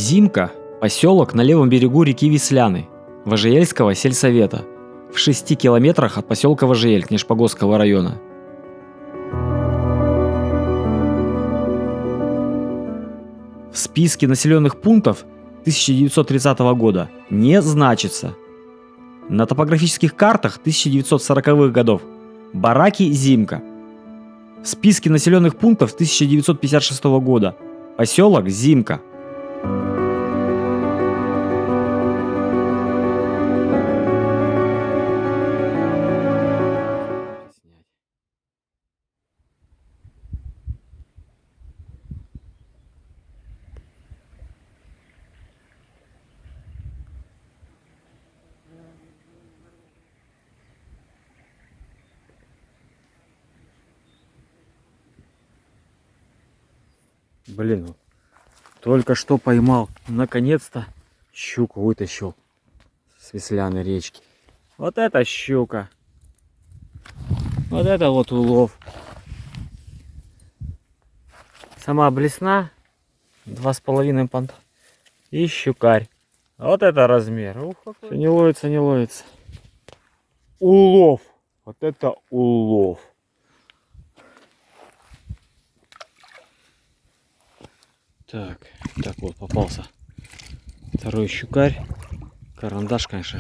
Зимка – поселок на левом берегу реки Висляны, Важеельского сельсовета, в 6 километрах от поселка Важеель Книжпогосского района. В списке населенных пунктов 1930 года не значится. На топографических картах 1940-х годов бараки Зимка. В списке населенных пунктов 1956 года поселок Зимка. Блин, только что поймал, наконец-то щуку вытащил с Висляной речки. Вот это щука. Вот это вот улов. Сама блесна 2,5 понта и щукарь. Вот это размер. Ух, все не ловится, не ловится. Улов. Вот это улов. Так вот попался второй щукарь. Карандаш, конечно,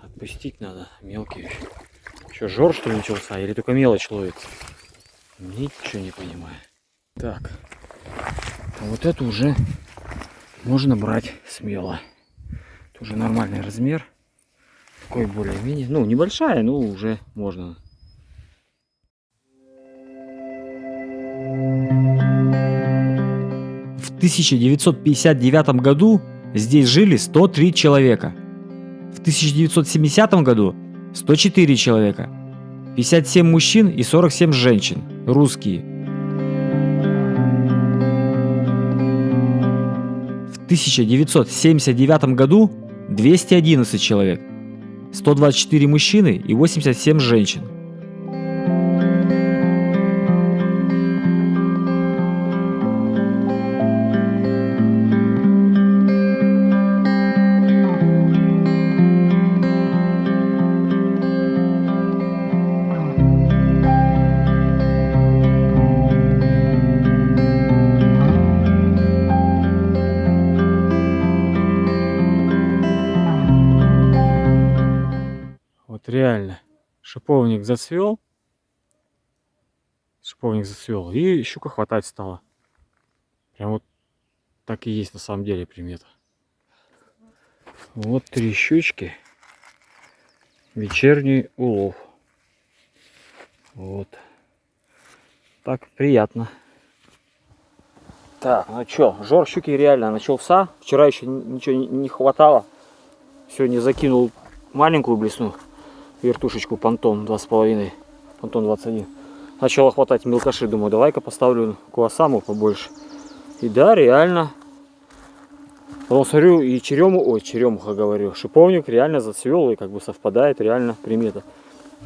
отпустить надо, мелкий еще. Что, жор что ли начался или только мелочь ловится? Ничего не понимаю. Так, вот это уже можно брать смело. Это уже нормальный размер. Такой более-менее, ну небольшая, но уже можно. В 1959 году здесь жили 103 человека. В 1970 году 104 человека. 57 мужчин и 47 женщин. Русские. В 1979 году 211 человек. 124 мужчины и 87 женщин. Реально, шиповник зацвел, и щука хватать стала. Прям вот так и есть на самом деле примета. Вот 3 щучки, вечерний улов. Вот так приятно. Так, ну что, жор щуки реально начался. Вчера еще ничего не хватало. Сегодня закинул маленькую блесну. Вертушечку понтон 2,5, понтон 21. Начало хватать мелкаши, думаю, давай-ка поставлю куасаму побольше. И да, реально. Потом смотрю, и черемуха говорю, шиповник реально зацвел, и как бы совпадает реально примета.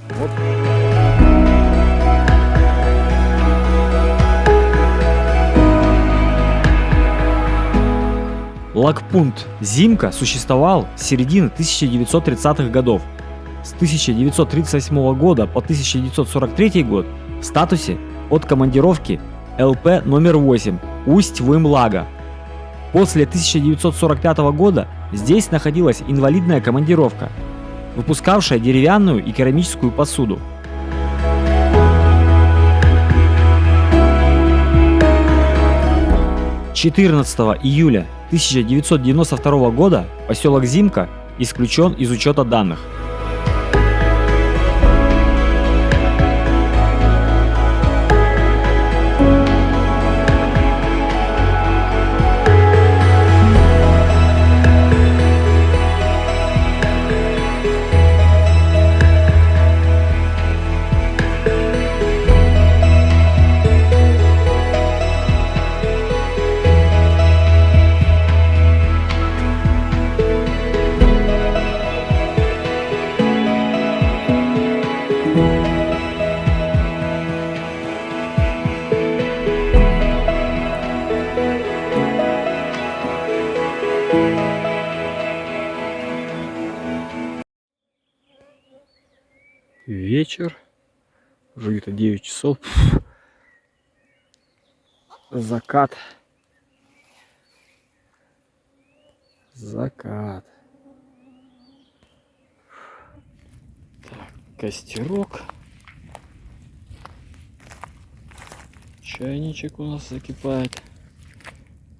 Вот. Лагпункт Зимка существовал с середины 1930-х годов. С 1938 года по 1943 год в статусе от командировки ЛП номер 8 Усть-Вымлага. После 1945 года здесь находилась инвалидная командировка, выпускавшая деревянную и керамическую посуду. – 14 июля 1992 года поселок Зимка исключен из учета данных. вечер. Уже где-то 9 часов. Закат. Закат. Так, костерок. Чайничек у нас закипает.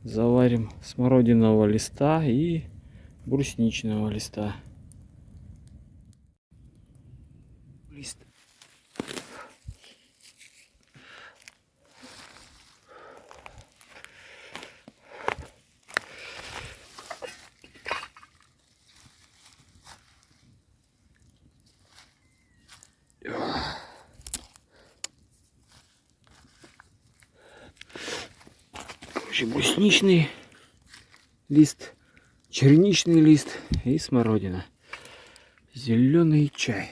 Заварим смородинового листа и брусничного листа. Лист. Короче, брусничный лист, черничный лист и смородина. Зеленый чай.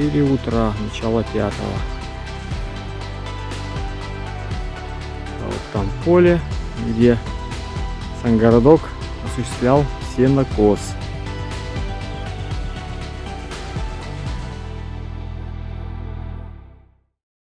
4 утра, начало 5. А вот там поле, где сам городок осуществлял сенокос.